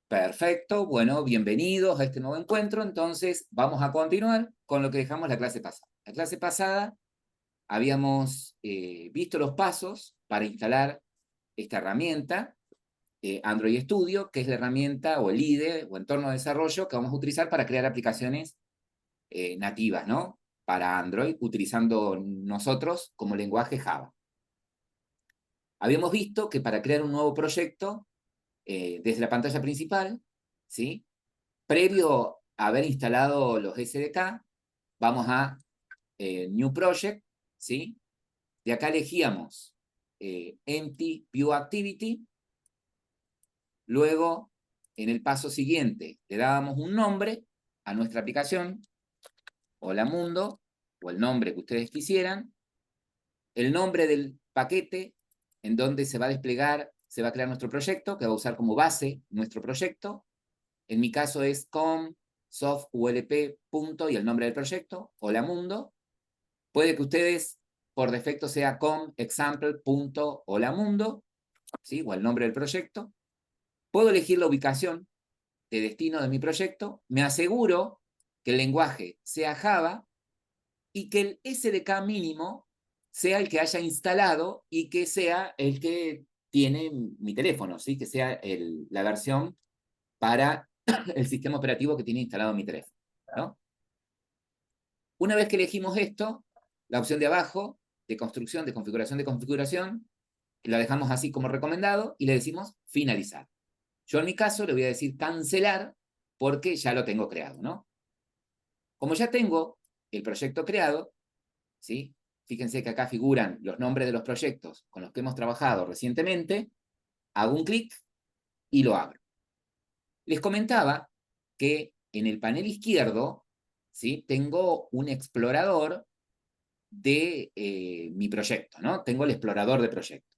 Perfecto, bueno, bienvenidos a este nuevo encuentro. Entonces, vamos a continuar con lo que dejamos la clase pasada. La clase pasada habíamos visto los pasos para instalar esta herramienta, Android Studio, que es la herramienta o el IDE o entorno de desarrollo que vamos a utilizar para crear aplicaciones nativas, ¿no? Para Android, utilizando nosotros como lenguaje Java. Habíamos visto que para crear un nuevo proyecto, desde la pantalla principal, ¿sí? Previo a haber instalado los SDK, vamos a New Project, ¿sí? De acá elegíamos Empty View Activity. Luego, en el paso siguiente, le dábamos un nombre a nuestra aplicación, Hola Mundo, o el nombre que ustedes quisieran, el nombre del paquete en donde se va a desplegar, se va a crear nuestro proyecto, que va a usar como base nuestro proyecto. En mi caso es com softulp. Y el nombre del proyecto, Hola Mundo. Puede que ustedes por defecto sea com example.holamundo, ¿sí? O el nombre del proyecto. Puedo elegir la ubicación de destino de mi proyecto. Me aseguro que el lenguaje sea Java y que el SDK mínimo sea el que haya instalado y que sea el que tiene mi teléfono, ¿sí? Que sea la versión para el sistema operativo que tiene instalado mi teléfono, ¿no? Una vez que elegimos esto, la opción de abajo, de construcción, de configuración, la dejamos así como recomendado y le decimos finalizar. Yo en mi caso le voy a decir cancelar porque ya lo tengo creado, ¿no? Como ya tengo el proyecto creado, ¿sí? Fíjense que acá figuran los nombres de los proyectos con los que hemos trabajado recientemente, hago un clic y lo abro. Les comentaba que en el panel izquierdo, ¿sí? Tengo un explorador de mi proyecto, ¿no? Tengo el explorador de proyectos.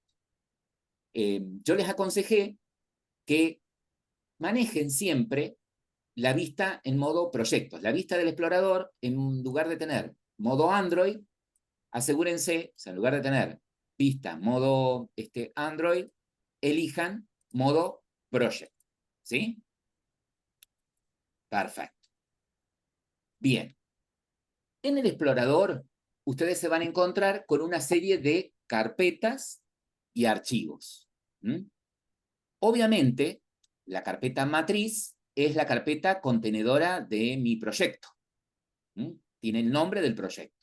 Yo les aconsejé que manejen siempre la vista en modo proyectos. La vista del explorador, en lugar de tener modo Android, asegúrense, o sea, en lugar de tener vista modo Android, elijan modo project. ¿Sí? Perfecto. Bien. En el explorador, ustedes se van a encontrar con una serie de carpetas y archivos. ¿Mm? Obviamente, la carpeta matriz es la carpeta contenedora de mi proyecto. ¿Mm? Tiene el nombre del proyecto.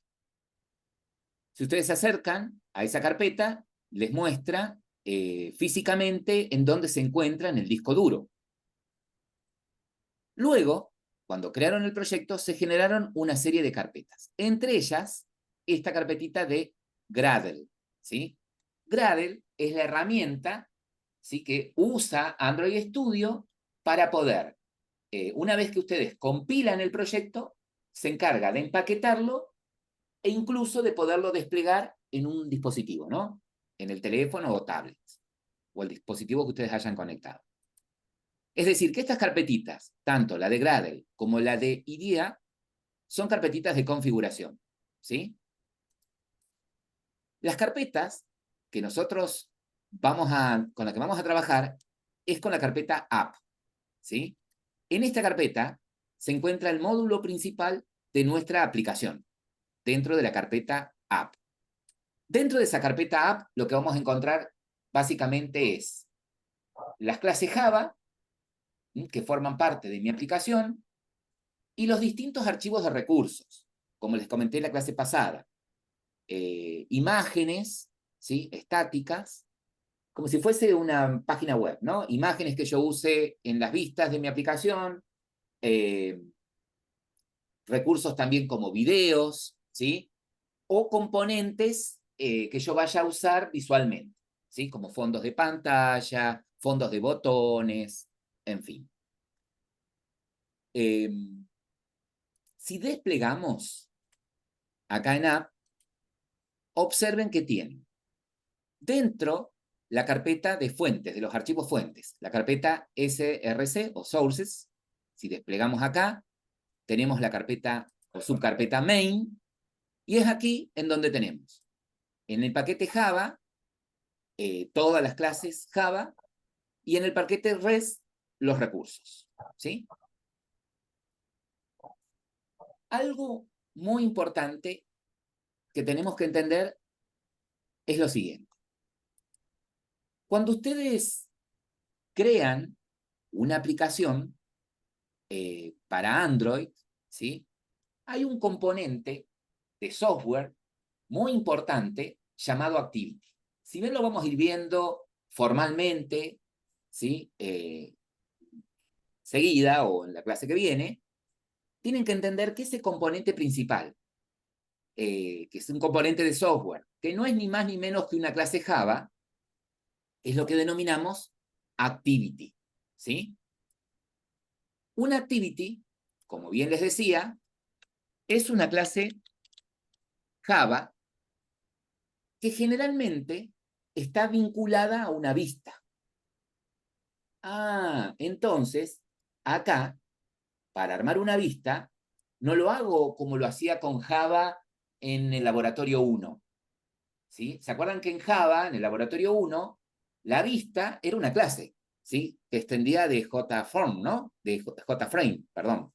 Si ustedes se acercan a esa carpeta, les muestra físicamente en dónde se encuentra en el disco duro. Luego, cuando crearon el proyecto, se generaron una serie de carpetas. Entre ellas, esta carpetita de Gradle, ¿sí? Gradle es la herramienta, ¿sí?, que usa Android Studio para poder, una vez que ustedes compilan el proyecto, se encarga de empaquetarlo e incluso de poderlo desplegar en un dispositivo, ¿no? En el teléfono o tablet, o el dispositivo que ustedes hayan conectado. Es decir, que estas carpetitas, tanto la de Gradle como la de IDEA, son carpetitas de configuración, ¿sí? Las carpetas que nosotros con la que vamos a trabajar es con la carpeta app, ¿sí? En esta carpeta se encuentra el módulo principal de nuestra aplicación, dentro de la carpeta app. Dentro de esa carpeta app, lo que vamos a encontrar básicamente es las clases Java, que forman parte de mi aplicación, y los distintos archivos de recursos, como les comenté en la clase pasada. Imágenes, ¿sí?, estáticas, como si fuese una página web, ¿no? Imágenes que yo use en las vistas de mi aplicación, recursos también como videos, ¿sí? O componentes que yo vaya a usar visualmente, ¿sí? Como fondos de pantalla, fondos de botones, en fin. Si desplegamos acá en App, observen que tienen dentro la carpeta de fuentes, de los archivos fuentes, la carpeta src o sources. Si desplegamos acá, tenemos la carpeta o subcarpeta main, y es aquí en donde tenemos, en el paquete Java, todas las clases Java, y en el paquete res los recursos, ¿sí? Algo muy importante que tenemos que entender es lo siguiente. Cuando ustedes crean una aplicación para Android, ¿sí? Hay un componente de software muy importante llamado Activity. Si bien lo vamos a ir viendo formalmente, ¿sí? Seguida o en la clase que viene, tienen que entender que ese componente principal, que es un componente de software, que no es ni más ni menos que una clase Java, es lo que denominamos Activity, ¿sí? Una Activity, como bien les decía, es una clase Java que generalmente está vinculada a una vista. Entonces, acá, para armar una vista, no lo hago como lo hacía con Java en el laboratorio 1. ¿Sí? ¿Se acuerdan que en Java, en el laboratorio 1, la vista era una clase, ¿sí? Que extendía de JFrame, ¿no? De JFrame, perdón.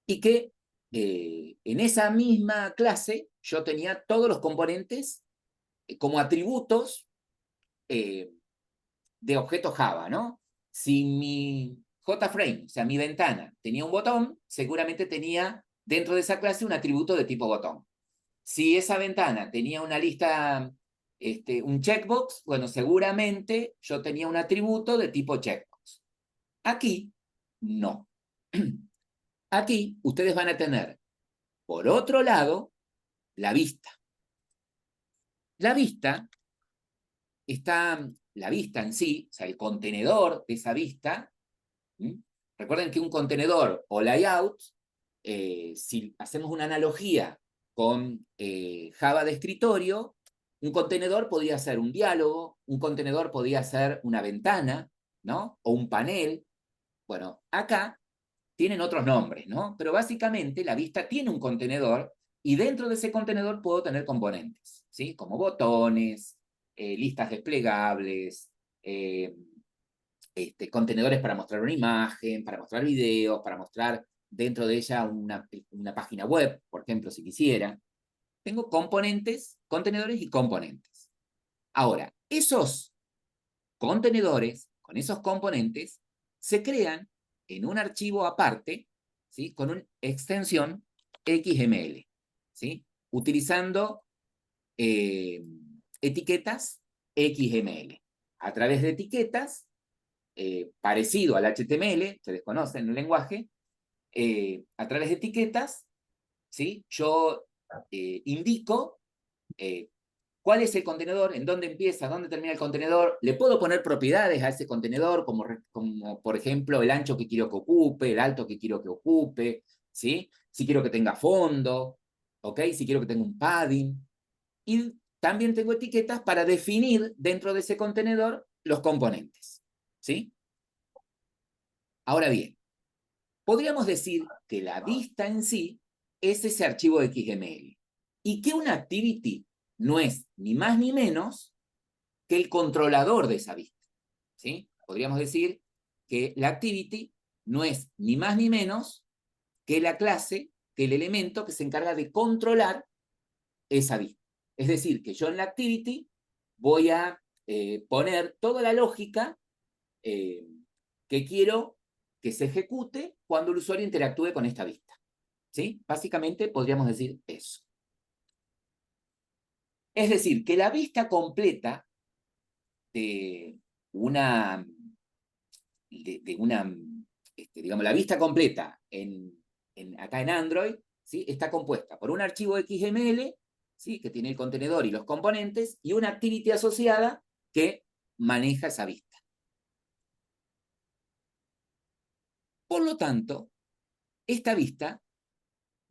Y que en esa misma clase yo tenía todos los componentes como atributos de objetos Java, ¿no? Si mi JFrame, o sea, mi ventana, tenía un botón, seguramente tenía dentro de esa clase un atributo de tipo botón. Si esa ventana tenía una lista, un checkbox, bueno, seguramente yo tenía un atributo de tipo checkbox. Aquí, no. Aquí ustedes van a tener, por otro lado, la vista. La vista la vista en sí, o sea, el contenedor de esa vista. ¿Mm? Recuerden que un contenedor o layout, si hacemos una analogía con Java de escritorio, un contenedor podría ser un diálogo, un contenedor podría ser una ventana, ¿no? O un panel. Bueno, acá tienen otros nombres, ¿no? Pero básicamente la vista tiene un contenedor y dentro de ese contenedor puedo tener componentes, ¿sí? Como botones, listas desplegables, contenedores para mostrar una imagen, para mostrar videos, para mostrar dentro de ella una página web, por ejemplo, si quisiera. Tengo componentes, contenedores y componentes. Ahora, esos contenedores, con esos componentes, se crean en un archivo aparte, ¿sí? Con una extensión XML, ¿sí? Utilizando etiquetas XML. A través de etiquetas, parecido al HTML, ustedes conocen el lenguaje, a través de etiquetas, ¿sí? Yo indico cuál es el contenedor, en dónde empieza, dónde termina el contenedor. Le puedo poner propiedades a ese contenedor, como por ejemplo el ancho que quiero que ocupe, el alto que quiero que ocupe, ¿sí? Si quiero que tenga fondo, ¿ok? Si quiero que tenga un padding. Y también tengo etiquetas para definir dentro de ese contenedor los componentes, ¿sí? Ahora bien, podríamos decir que la vista en sí es ese archivo XML y que una activity no es ni más ni menos que el controlador de esa vista, ¿sí? Podríamos decir que la activity no es ni más ni menos que la clase, que el elemento que se encarga de controlar esa vista. Es decir, que yo en la activity voy a poner toda la lógica que quiero que se ejecute cuando el usuario interactúe con esta vista. ¿Sí? Básicamente podríamos decir eso. Es decir, que la vista completa de una, digamos, la vista completa acá en Android, ¿sí? Está compuesta por un archivo XML, ¿sí? Que tiene el contenedor y los componentes, y una activity asociada que maneja esa vista. Por lo tanto, esta vista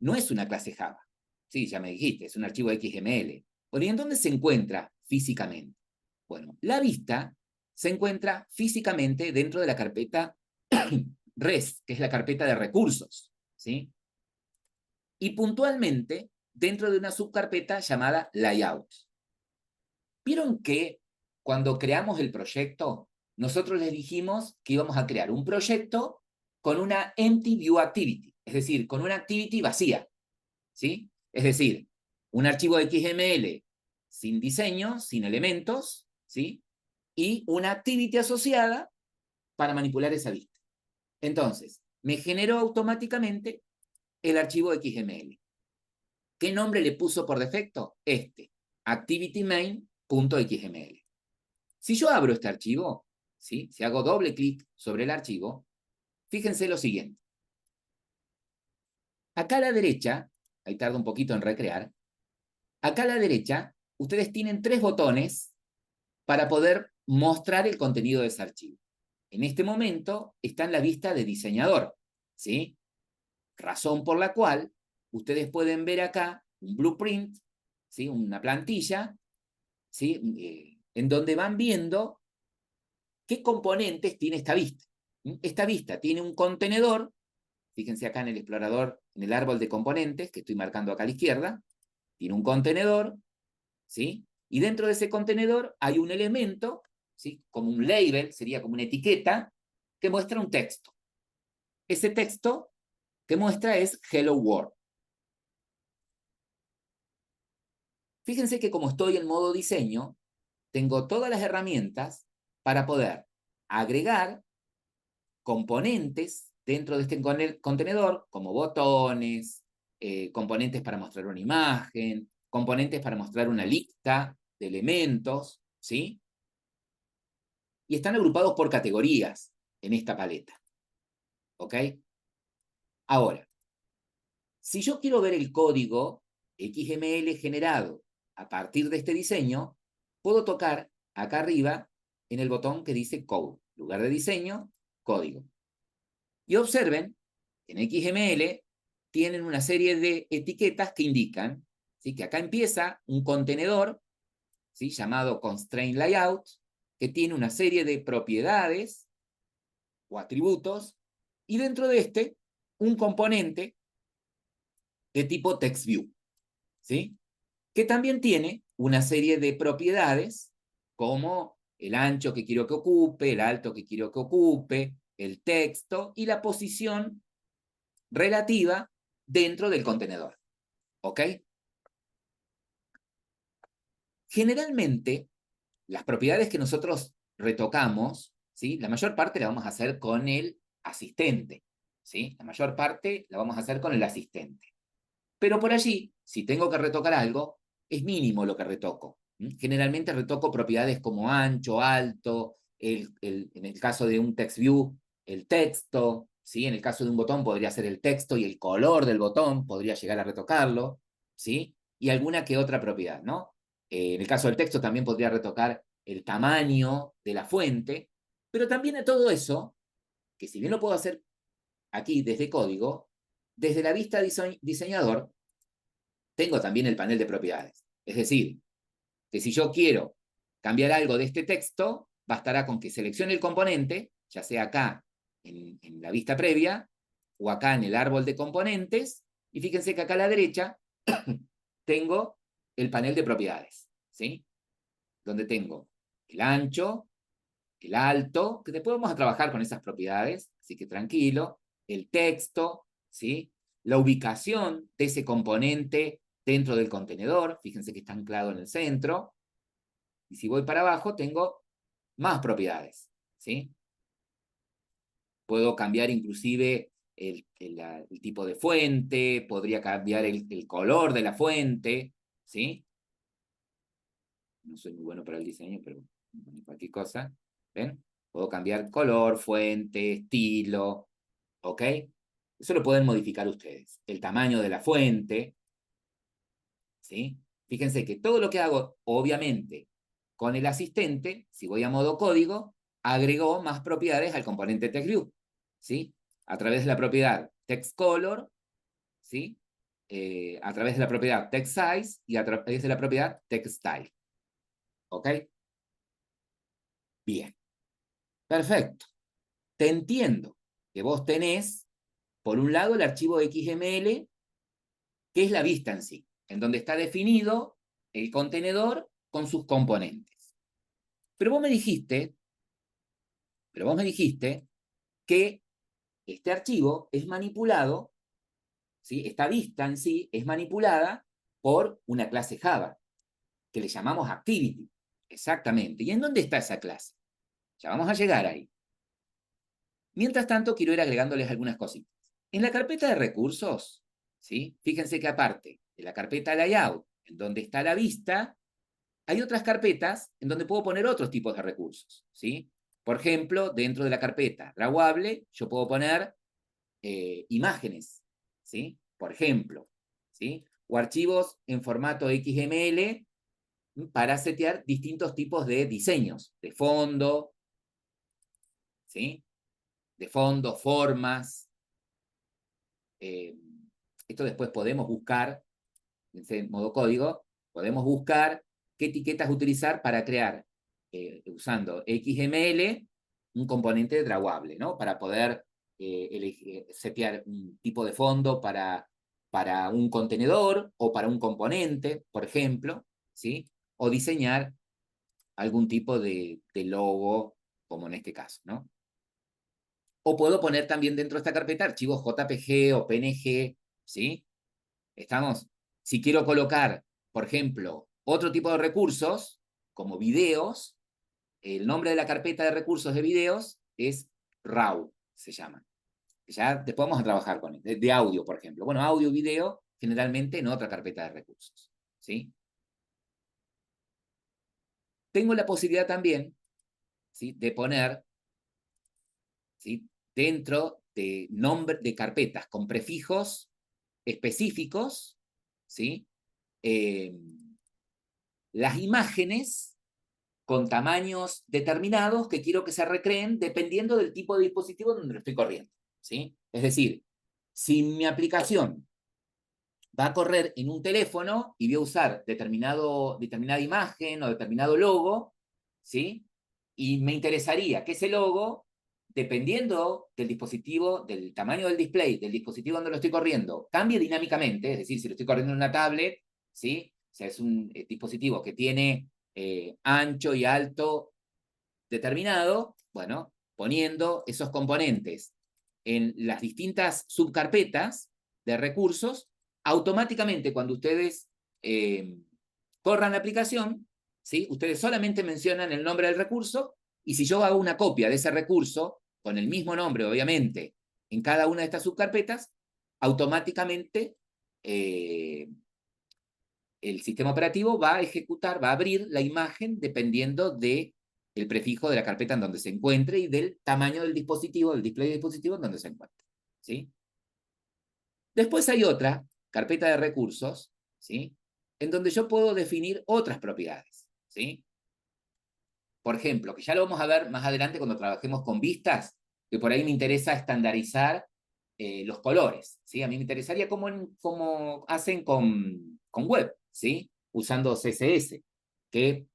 no es una clase Java. Sí, ya me dijiste, es un archivo XML. Bueno, ¿y en dónde se encuentra físicamente? Bueno, la vista se encuentra físicamente dentro de la carpeta res, que es la carpeta de recursos, ¿sí? Y puntualmente dentro de una subcarpeta llamada layout. ¿Vieron que cuando creamos el proyecto nosotros les dijimos que íbamos a crear un proyecto con una empty view activity, es decir, con una activity vacía, ¿sí? Es decir, un archivo XML sin diseño, sin elementos, ¿sí? Y una activity asociada para manipular esa vista. Entonces, me generó automáticamente el archivo XML. ¿Qué nombre le puso por defecto? Este, activitymain.xml. Si yo abro este archivo, ¿sí? Si hago doble clic sobre el archivo, fíjense lo siguiente. Acá a la derecha, ahí tarda un poquito en recrear, acá a la derecha, ustedes tienen 3 botones para poder mostrar el contenido de ese archivo. En este momento está en la vista de diseñador, ¿sí? Razón por la cual ustedes pueden ver acá un blueprint, ¿sí? Una plantilla, ¿sí? En donde van viendo qué componentes tiene esta vista. Esta vista tiene un contenedor, fíjense acá en el explorador, en el árbol de componentes, que estoy marcando acá a la izquierda, tiene un contenedor, ¿sí? Y dentro de ese contenedor hay un elemento, ¿sí? Como un label, sería como una etiqueta, que muestra un texto. Ese texto que muestra es Hello World. Fíjense que como estoy en modo diseño, tengo todas las herramientas para poder agregar componentes dentro de este contenedor, como botones, componentes para mostrar una imagen, componentes para mostrar una lista de elementos, ¿sí? Y están agrupados por categorías en esta paleta, ¿ok? Ahora, si yo quiero ver el código XML generado a partir de este diseño, puedo tocar acá arriba en el botón que dice Code, lugar de diseño, código. Y observen, en XML tienen una serie de etiquetas que indican, ¿sí? Que acá empieza un contenedor, ¿sí? Llamado Constraint Layout, que tiene una serie de propiedades o atributos, y dentro de este, un componente de tipo TextView, ¿sí? Que también tiene una serie de propiedades como el ancho que quiero que ocupe, el alto que quiero que ocupe, el texto y la posición relativa dentro del contenedor. ¿Ok? Generalmente, las propiedades que nosotros retocamos, ¿sí? La mayor parte la vamos a hacer con el asistente, ¿sí? La mayor parte la vamos a hacer con el asistente. Pero por allí, si tengo que retocar algo, es mínimo lo que retoco. Generalmente retoco propiedades como ancho, alto, en el caso de un text view, el texto, ¿sí? En el caso de un botón podría ser el texto y el color del botón, podría llegar a retocarlo, ¿sí? Y alguna que otra propiedad, ¿no? En el caso del texto también podría retocar el tamaño de la fuente, pero también a todo eso, que si bien lo puedo hacer aquí desde código, desde la vista diseñador, tengo también el panel de propiedades. Es decir, que si yo quiero cambiar algo de este texto, bastará con que seleccione el componente, ya sea acá en la vista previa o acá en el árbol de componentes, y fíjense que acá a la derecha tengo el panel de propiedades, ¿sí? Donde tengo el ancho, el alto, que después vamos a trabajar con esas propiedades, así que tranquilo, el texto, ¿sí? La ubicación de ese componente dentro del contenedor, fíjense que está anclado en el centro, y si voy para abajo tengo más propiedades, ¿sí? Puedo cambiar inclusive el tipo de fuente, podría cambiar el color de la fuente, ¿sí? No soy muy bueno para el diseño, pero cualquier cosa, ¿ven? Puedo cambiar color, fuente, estilo, ¿ok? Eso lo pueden modificar ustedes. El tamaño de la fuente, ¿sí? Fíjense que todo lo que hago, obviamente, con el asistente, si voy a modo código, agregó más propiedades al componente TextView, ¿sí? A través de la propiedad TextColor, ¿sí? A través de la propiedad TextSize y a través de la propiedad TextStyle, ¿ok? Bien, perfecto. Te entiendo que vos tenés, por un lado, el archivo XML, que es la vista en sí, en donde está definido el contenedor con sus componentes. Pero vos me dijiste Pero vos me dijiste que este archivo es manipulado, ¿sí? Esta vista en sí es manipulada por una clase Java, que le llamamos Activity. Exactamente. ¿Y en dónde está esa clase? Ya vamos a llegar ahí. Mientras tanto, quiero ir agregándoles algunas cositas. En la carpeta de recursos, ¿sí? Fíjense que aparte de la carpeta layout, en donde está la vista, hay otras carpetas en donde puedo poner otros tipos de recursos, ¿sí? Por ejemplo, dentro de la carpeta drawable, yo puedo poner imágenes, ¿sí? Por ejemplo, ¿sí? O archivos en formato XML para setear distintos tipos de diseños, de fondo, ¿sí? De fondo, formas. Esto después podemos buscar, en modo código, podemos buscar qué etiquetas utilizar para crear, usando XML, un componente drawable, ¿no? Para poder setear un tipo de fondo para un contenedor o para un componente, por ejemplo, ¿sí? O diseñar algún tipo de logo, como en este caso, ¿no? O puedo poner también dentro de esta carpeta archivos JPG o PNG, ¿sí? ¿Estamos? Si quiero colocar, por ejemplo, otro tipo de recursos, como videos, el nombre de la carpeta de recursos de videos es RAW, se llama. Ya después vamos a trabajar con él, de audio, por ejemplo. Bueno, audio y video, generalmente en otra carpeta de recursos, ¿sí? Tengo la posibilidad también, ¿sí?, de poner, ¿sí?, dentro de, de carpetas con prefijos específicos, ¿sí?, las imágenes con tamaños determinados que quiero que se recreen dependiendo del tipo de dispositivo donde lo estoy corriendo, ¿sí? Es decir, si mi aplicación va a correr en un teléfono y voy a usar determinada imagen o determinado logo, ¿sí? Y me interesaría que ese logo, dependiendo del dispositivo, del tamaño del display, del dispositivo donde lo estoy corriendo, cambie dinámicamente, es decir, si lo estoy corriendo en una tablet, ¿sí? O sea, es un dispositivo que tiene ancho y alto determinado, bueno, poniendo esos componentes en las distintas subcarpetas de recursos, automáticamente cuando ustedes corran la aplicación, ¿sí?, ustedes solamente mencionan el nombre del recurso, y si yo hago una copia de ese recurso, con el mismo nombre, obviamente, en cada una de estas subcarpetas, automáticamente el sistema operativo va a ejecutar, va a abrir la imagen dependiendo de el prefijo de la carpeta en donde se encuentre y del tamaño del dispositivo, del display del dispositivo en donde se encuentre, ¿sí? Después hay otra carpeta de recursos, ¿sí?, en donde yo puedo definir otras propiedades, ¿sí? Por ejemplo, que ya lo vamos a ver más adelante cuando trabajemos con vistas, que por ahí me interesa estandarizar los colores, ¿sí? A mí me interesaría cómo hacen con web, ¿sí?, usando CSS, que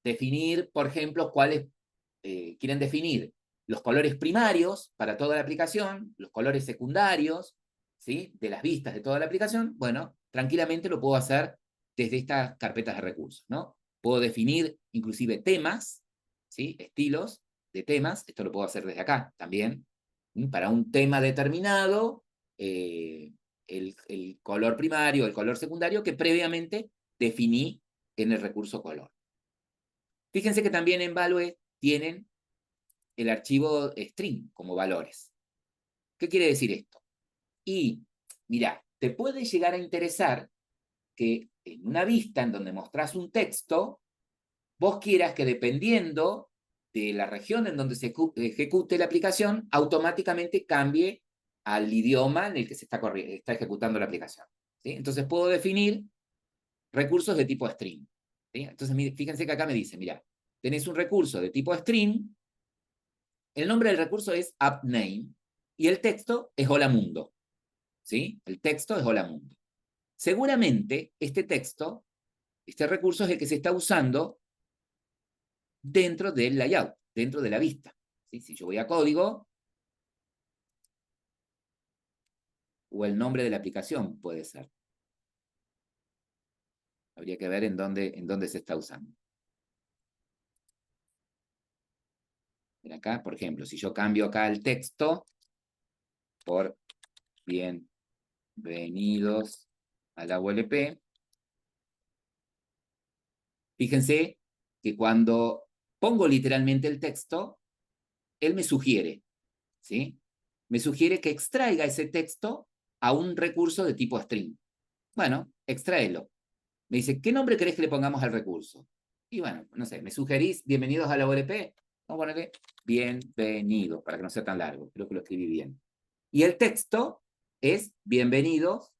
definir, por ejemplo, cuáles quieren definir los colores primarios para toda la aplicación, los colores secundarios, ¿sí?, de las vistas de toda la aplicación. Bueno, tranquilamente lo puedo hacer desde estas carpetas de recursos, ¿no? Puedo definir inclusive temas, ¿sí?, estilos de temas. Esto lo puedo hacer desde acá también. Para un tema determinado, el color primario, el color secundario que previamente definí en el recurso color. Fíjense que también en Value tienen el archivo string como valores. ¿Qué quiere decir esto? Y, mira, te puede llegar a interesar que en una vista en donde mostrás un texto, vos quieras que dependiendo de la región en donde se ejecute la aplicación, automáticamente cambie al idioma en el que se está ejecutando la aplicación, ¿sí? Entonces puedo definir recursos de tipo string, ¿sí? Entonces fíjense que acá me dice, mira, tenés un recurso de tipo string, el nombre del recurso es appName y el texto es hola mundo, ¿sí? El texto es hola mundo. Seguramente este texto, este recurso es el que se está usando dentro del layout, dentro de la vista, ¿sí? Si yo voy a código, o el nombre de la aplicación puede ser. Habría que ver en dónde se está usando. Ven acá, por ejemplo, si yo cambio acá el texto por bienvenidos a la ULP, fíjense que cuando pongo literalmente el texto, él me sugiere, ¿sí? Me sugiere que extraiga ese texto a un recurso de tipo string. Bueno, extráelo. Me dice, ¿qué nombre querés que le pongamos al recurso? Y bueno, no sé, me sugerís bienvenidos a la OLP. Vamos a ponerle bienvenidos, para que no sea tan largo. Creo que lo escribí bien. Y el texto es bienvenidos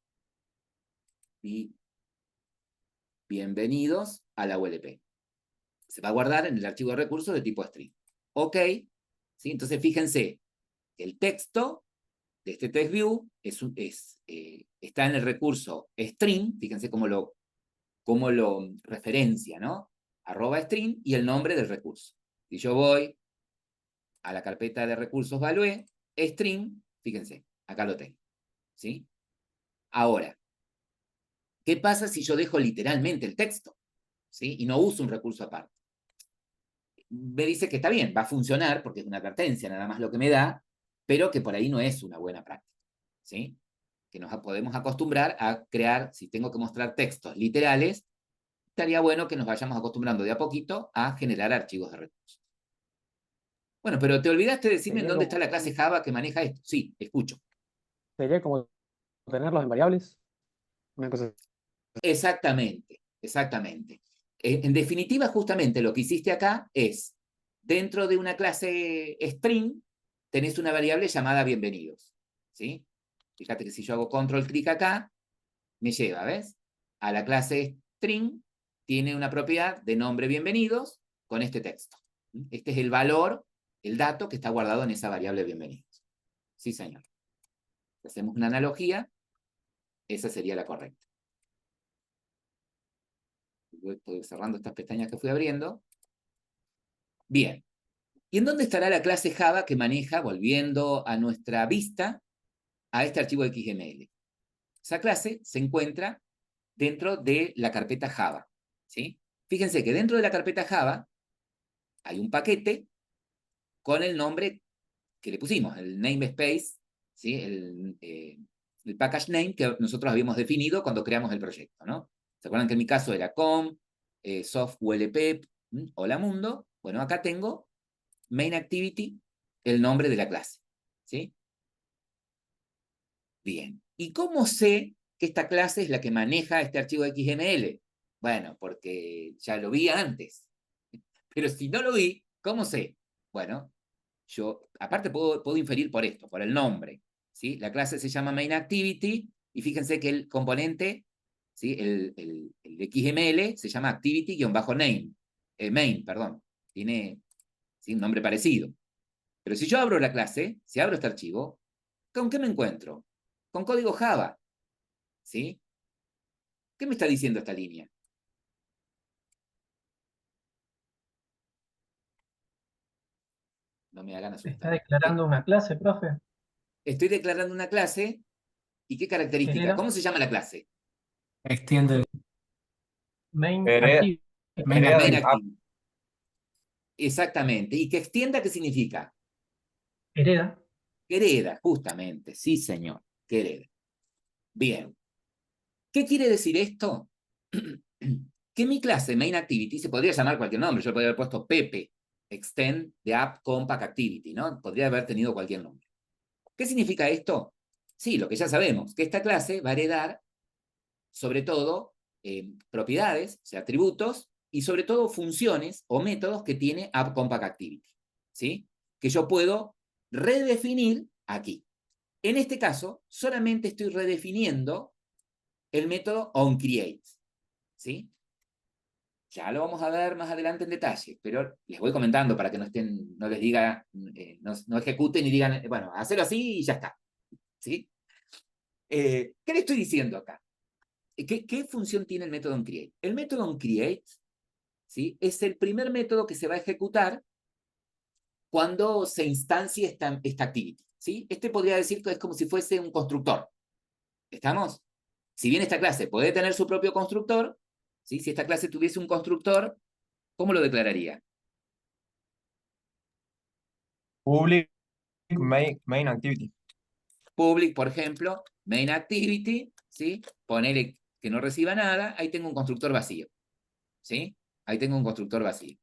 y bienvenidos a la ULP. Se va a guardar en el archivo de recursos de tipo string. Ok, ¿sí? Entonces fíjense, el texto de este text view está en el recurso string, fíjense cómo lo referencia, ¿no? @string y el nombre del recurso. Si yo voy a la carpeta de recursos Value, string, fíjense, acá lo tengo, ¿sí? Ahora, ¿qué pasa si yo dejo literalmente el texto? ¿Sí? Y no uso un recurso aparte. Me dice que está bien, va a funcionar porque es una advertencia nada más lo que me da, pero que por ahí no es una buena práctica, ¿sí? Que nos podemos acostumbrar a crear, si tengo que mostrar textos literales, estaría bueno que nos vayamos acostumbrando de a poquito a generar archivos de recursos. Bueno, pero te olvidaste de decirme en Sería dónde está como, la clase Java que maneja esto. Sí, escucho. sería como tenerlos en variables. Una cosa. Exactamente, exactamente. En definitiva, justamente lo que hiciste acá es, dentro de una clase string, tenés una variable llamada bienvenidos. ¿Sí? Fíjate que si yo hago control clic acá, me lleva, ¿ves? A la clase string, tiene una propiedad de nombre bienvenidos con este texto. Este es el valor, el dato que está guardado en esa variable bienvenidos. Sí, señor. Si hacemos una analogía, esa sería la correcta. Estoy cerrando estas pestañas que fui abriendo. Bien. ¿Y en dónde estará la clase Java que maneja, volviendo a nuestra vista, a este archivo XML? Esa clase se encuentra dentro de la carpeta Java. ¿Sí? Fíjense que dentro de la carpeta Java hay un paquete con el nombre que le pusimos, el namespace, ¿sí? El package name que nosotros habíamos definido cuando creamos el proyecto, ¿no? ¿Se acuerdan que en mi caso era com, soft ulp, hola mundo? Bueno, acá tengo main activity, el nombre de la clase, ¿sí? Bien. ¿Y cómo sé que esta clase es la que maneja este archivo XML? Bueno, porque ya lo vi antes. Pero si no lo vi, ¿cómo sé? Bueno, yo, aparte puedo inferir por esto, por el nombre, ¿sí? La clase se llama main activity y fíjense que el componente, ¿sí? El XML se llama activity-name, main, perdón, tiene, ¿sí? Un nombre parecido. Pero si yo abro la clase, si abro este archivo, ¿con qué me encuentro? Con código Java, ¿sí? ¿Qué me está diciendo esta línea? No me hagan Está asustar. declarando una clase, profe. Estoy declarando una clase y ¿qué característica? Hereda, ¿Cómo se llama la clase? Extiende main Hereda, active. main hereda Main del active. app. activity. Exactamente. ¿Y que extienda qué significa? Hereda. Que hereda, justamente. Sí, señor. Que hereda. Bien. ¿Qué quiere decir esto? Que mi clase main activity se podría llamar cualquier nombre. Yo podría haber puesto Pepe, extend the app compact activity, ¿no? Podría haber tenido cualquier nombre. ¿Qué significa esto? Sí, lo que ya sabemos, que esta clase va a heredar sobre todo propiedades, o sea, atributos, y sobre todo funciones o métodos que tiene App Compact Activity, ¿sí? Que yo puedo redefinir aquí. En este caso, solamente estoy redefiniendo el método onCreate, ¿sí? Ya lo vamos a ver más adelante en detalle, pero les voy comentando para que no les diga, no ejecuten y digan, bueno, hacerlo así y ya está, ¿sí? ¿Qué le estoy diciendo acá? ¿Qué función tiene el método onCreate? El método onCreate, ¿sí? Es el primer método que se va a ejecutar cuando se instancie esta activity, ¿sí? Este podría decir que es como si fuese un constructor. ¿Estamos? Si bien esta clase puede tener su propio constructor, ¿sí? Si esta clase tuviese un constructor, ¿cómo lo declararía? Public main activity. Public, por ejemplo, main activity, ¿sí? Ponele que no reciba nada, ahí tengo un constructor vacío, ¿sí? Ahí tengo un constructor vacío,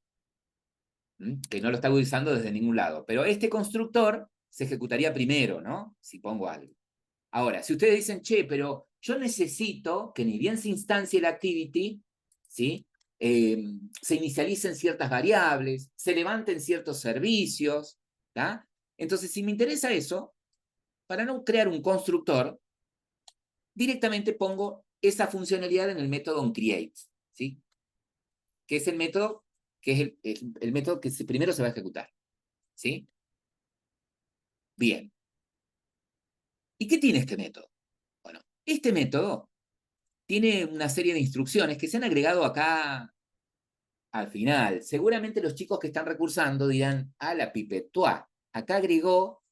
que no lo está usando desde ningún lado. Pero este constructor se ejecutaría primero, ¿no? Si pongo algo. Ahora, si ustedes dicen, che, pero yo necesito que ni bien se instancie la activity, ¿sí? Se inicialicen ciertas variables, se levanten ciertos servicios, ¿tá? Entonces, si me interesa eso, para no crear un constructor, directamente pongo esa funcionalidad en el método onCreate, ¿sí? Que es el método que es el método que primero se va a ejecutar, ¿sí? Bien. ¿Y qué tiene este método? Bueno, este método tiene una serie de instrucciones que se han agregado acá al final. Seguramente los chicos que están recursando dirán, a la pipetua, acá agregó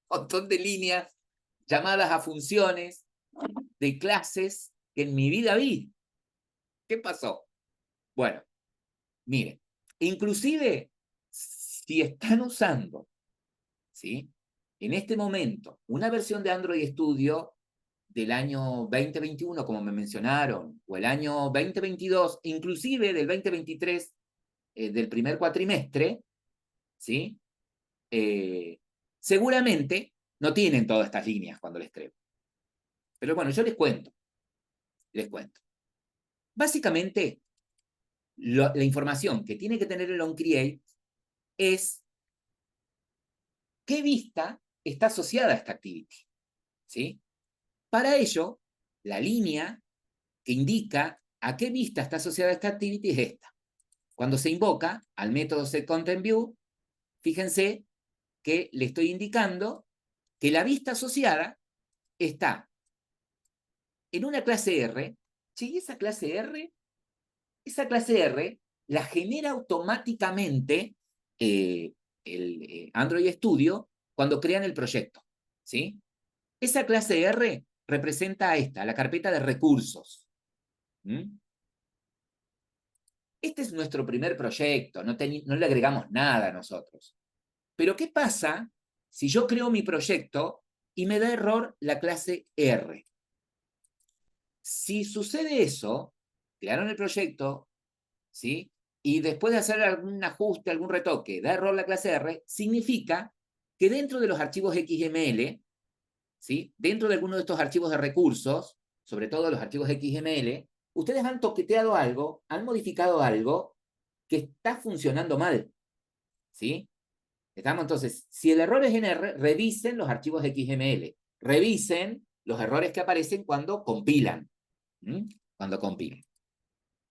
un montón de líneas llamadas a funciones de clases que en mi vida vi. ¿Qué pasó? Bueno, miren, inclusive si están usando, ¿sí? En este momento, una versión de Android Studio del año 2021, como me mencionaron, o el año 2022, inclusive del 2023, del primer cuatrimestre, ¿sí? Seguramente no tienen todas estas líneas cuando les creo. Pero bueno, yo les cuento. Básicamente, la información que tiene que tener el onCreate es qué vista está asociada a esta activity, ¿sí? Para ello, la línea que indica a qué vista está asociada esta activity es esta. Cuando se invoca al método setContentView, fíjense que le estoy indicando que la vista asociada está en una clase R. ¿Y esa clase R? Esa clase R la genera automáticamente el Android Studio cuando crean el proyecto, ¿sí? Esa clase R representa a esta, la carpeta de recursos. Este es nuestro primer proyecto, no le agregamos nada a nosotros. Pero ¿qué pasa si yo creo mi proyecto y me da error la clase R? Si sucede eso, crearon el proyecto, ¿sí? Y después de hacer algún ajuste, algún retoque, da error la clase R, significa que dentro de los archivos XML, ¿sí? Dentro de alguno de estos archivos de recursos, sobre todo los archivos XML, ustedes han toqueteado algo, han modificado algo que está funcionando mal, ¿sí? ¿Estamos? Entonces, si el error es en R, revisen los archivos XML, revisen los errores que aparecen cuando compilan, cuando compilan.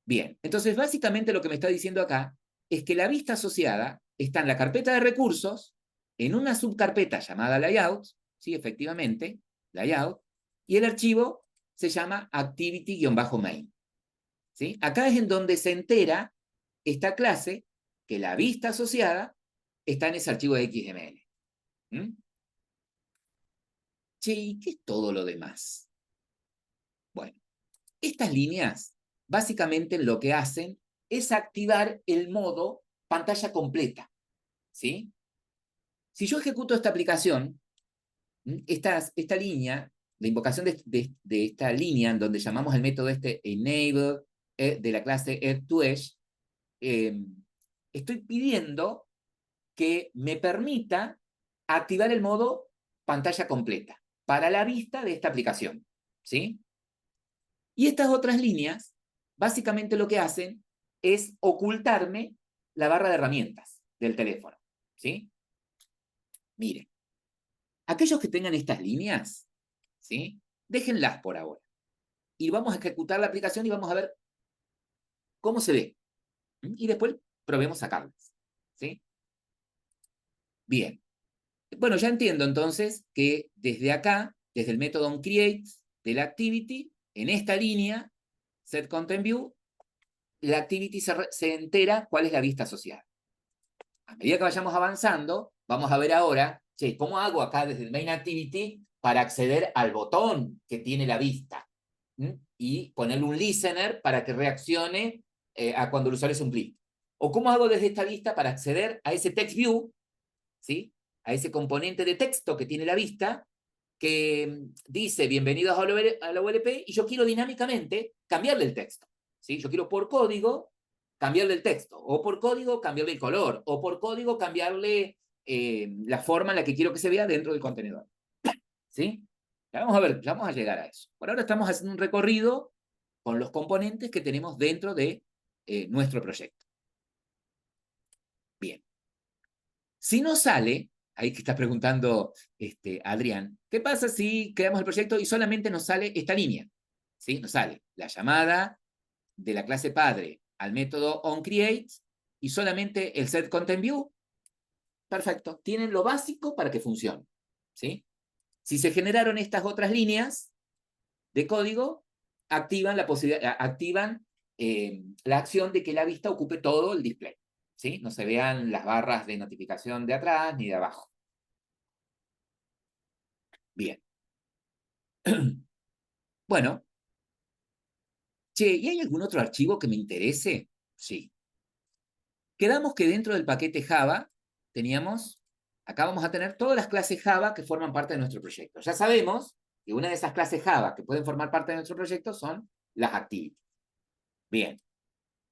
Bien, entonces básicamente lo que me está diciendo acá es que la vista asociada está en la carpeta de recursos, en una subcarpeta llamada layout, sí, efectivamente, layout, y el archivo se llama activity-main. ¿Sí? Acá es en donde se entera esta clase que la vista asociada está en ese archivo de XML. Che, ¿y qué es todo lo demás? Bueno, estas líneas básicamente lo que hacen es activar el modo pantalla completa, ¿sí? Si yo ejecuto esta aplicación, esta línea, la invocación de esta línea en donde llamamos el método enable de la clase edge2edge, estoy pidiendo que me permita activar el modo pantalla completa para la vista de esta aplicación, ¿sí? Y estas otras líneas, básicamente lo que hacen es ocultarme la barra de herramientas del teléfono, ¿sí? Miren, aquellos que tengan estas líneas, ¿sí? Déjenlas por ahora. Y vamos a ejecutar la aplicación y vamos a ver cómo se ve. Y después probemos sacarlas, ¿sí? Bien. Bueno, ya entiendo entonces que desde acá, desde el método onCreate de la activity, en esta línea, setContentView, la activity se entera cuál es la vista asociada. A medida que vayamos avanzando, vamos a ver ahora, che, ¿cómo hago acá desde el main activity para acceder al botón que tiene la vista? Y ponerle un listener para que reaccione a cuando el usuario hace un clic. ¿O cómo hago desde esta vista para acceder a ese text view, ¿sí? a ese componente de texto que tiene la vista, que dice bienvenidos a la ULP, y yo quiero dinámicamente cambiarle el texto. ¿Sí? Yo quiero por código cambiarle el texto, o por código cambiarle el color, o por código cambiarle la forma en la que quiero que se vea dentro del contenedor. ¿Sí? Ya vamos a ver, ya vamos a llegar a eso. Por ahora estamos haciendo un recorrido con los componentes que tenemos dentro de nuestro proyecto. Bien. Si no sale, ahí que está preguntando Adrián, ¿qué pasa si creamos el proyecto y solamente nos sale esta línea? ¿Sí? Nos sale la llamada de la clase padre al método onCreate y solamente el setContentView. Perfecto. Tienen lo básico para que funcione. ¿Sí? Si se generaron estas otras líneas de código, activan la posibilidad, activan la acción de que la vista ocupe todo el display. ¿Sí? No se vean las barras de notificación de atrás ni de abajo. Bien. Bueno. Che, ¿y hay algún otro archivo que me interese? Sí. Quedamos que dentro del paquete Java teníamos, acá vamos a tener todas las clases Java que forman parte de nuestro proyecto. Ya sabemos que una de esas clases Java que pueden formar parte de nuestro proyecto son las activities. Bien.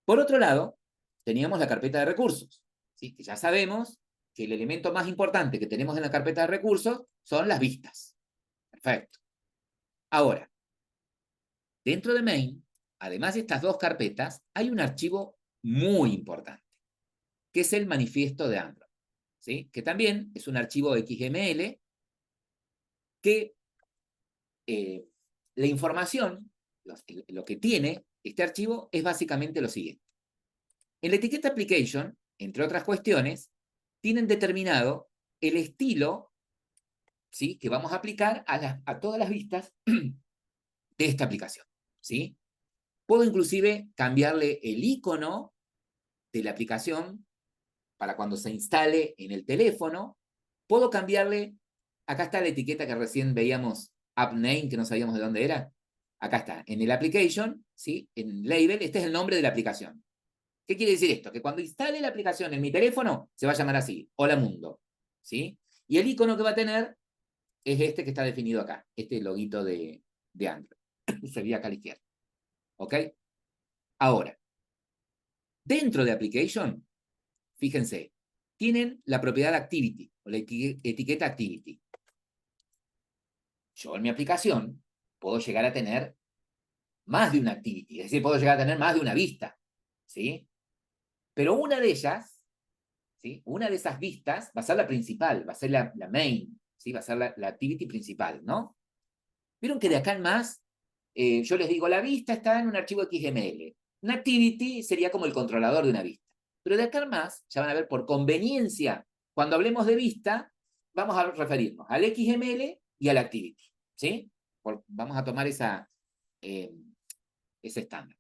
Por otro lado, teníamos la carpeta de recursos. ¿Sí? Que ya sabemos que el elemento más importante que tenemos en la carpeta de recursos son las vistas. Perfecto. Ahora, dentro de main, además de estas dos carpetas, hay un archivo muy importante, que es el manifiesto de Android, ¿sí? Que también es un archivo XML que la información, lo que tiene este archivo es básicamente lo siguiente. En la etiqueta application, entre otras cuestiones, tienen determinado el estilo, ¿sí? Que vamos a aplicar a todas las vistas de esta aplicación, ¿sí? Puedo inclusive cambiarle el icono de la aplicación para cuando se instale en el teléfono. Puedo cambiarle, acá está la etiqueta que recién veíamos, app name, que no sabíamos de dónde era. Acá está, en el application, ¿sí? En label, este es el nombre de la aplicación. ¿Qué quiere decir esto? Que cuando instale la aplicación en mi teléfono, se va a llamar así, Hola Mundo, ¿sí? Y el icono que va a tener es este que está definido acá, este loguito de Android. Sería acá a la izquierda. ¿Ok? Ahora, dentro de application, fíjense, tienen la propiedad activity, o la etiqueta activity. Yo en mi aplicación puedo llegar a tener más de una activity, es decir, puedo llegar a tener más de una vista, ¿sí? Pero una de ellas, ¿sí? Una de esas vistas va a ser la principal, va a ser la main, ¿sí? Va a ser la activity principal, ¿no? Vieron que de acá en más, yo les digo, la vista está en un archivo XML. Una activity sería como el controlador de una vista. Pero de acá en más, ya van a ver, por conveniencia, cuando hablemos de vista, vamos a referirnos al XML y al activity, ¿sí? Vamos a tomar ese estándar.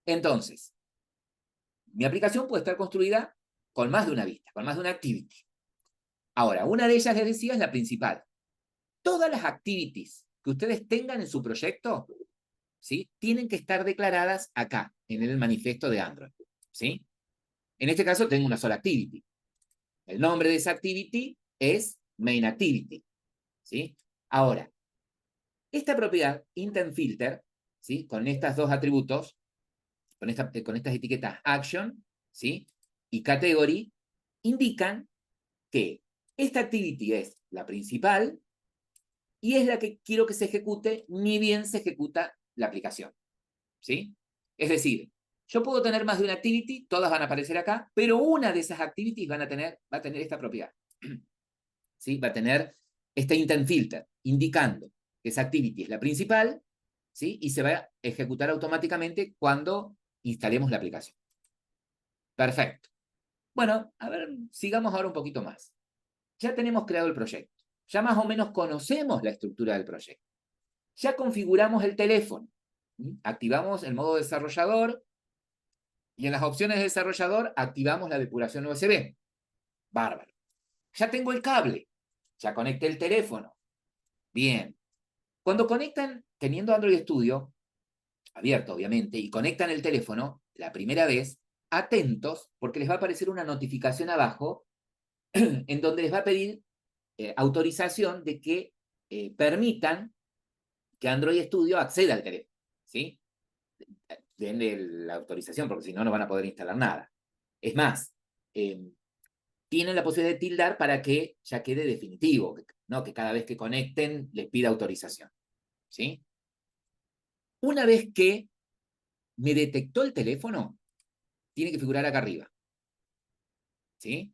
Entonces, mi aplicación puede estar construida con más de una vista, con más de una activity. Ahora, una de ellas, les decía, es la principal. Todas las activities que ustedes tengan en su proyecto, ¿sí? Tienen que estar declaradas acá, en el manifiesto de Android, ¿sí? En este caso tengo una sola activity. El nombre de esa activity es main activity, ¿sí? Ahora, esta propiedad, IntentFilter, ¿sí? Con estos dos atributos, con estas etiquetas action, ¿sí? Y category, indican que esta activity es la principal y es la que quiero que se ejecute ni bien se ejecuta la aplicación, ¿sí? Es decir, yo puedo tener más de una activity, todas van a aparecer acá, pero una de esas activities va a tener esta propiedad, ¿sí? Va a tener este intent filter, indicando que esa activity es la principal, ¿sí? Y se va a ejecutar automáticamente cuando instalemos la aplicación. Perfecto. Bueno, a ver, sigamos ahora un poquito más. Ya tenemos creado el proyecto. Ya más o menos conocemos la estructura del proyecto. Ya configuramos el teléfono. Activamos el modo desarrollador y en las opciones de desarrollador activamos la depuración USB. Bárbaro. Ya tengo el cable. Ya conecté el teléfono. Bien. Cuando conectan, teniendo Android Studio, abierto obviamente, y conectan el teléfono, la primera vez, atentos, porque les va a aparecer una notificación abajo en donde les va a pedir autorización de que permitan que Android Studio acceda al teléfono, ¿sí? Den la autorización, porque si no, no van a poder instalar nada. Es más, tienen la posibilidad de tildar para que ya quede definitivo, ¿no? Que cada vez que conecten les pida autorización, ¿sí? Una vez que me detectó el teléfono, tiene que figurar acá arriba, ¿sí?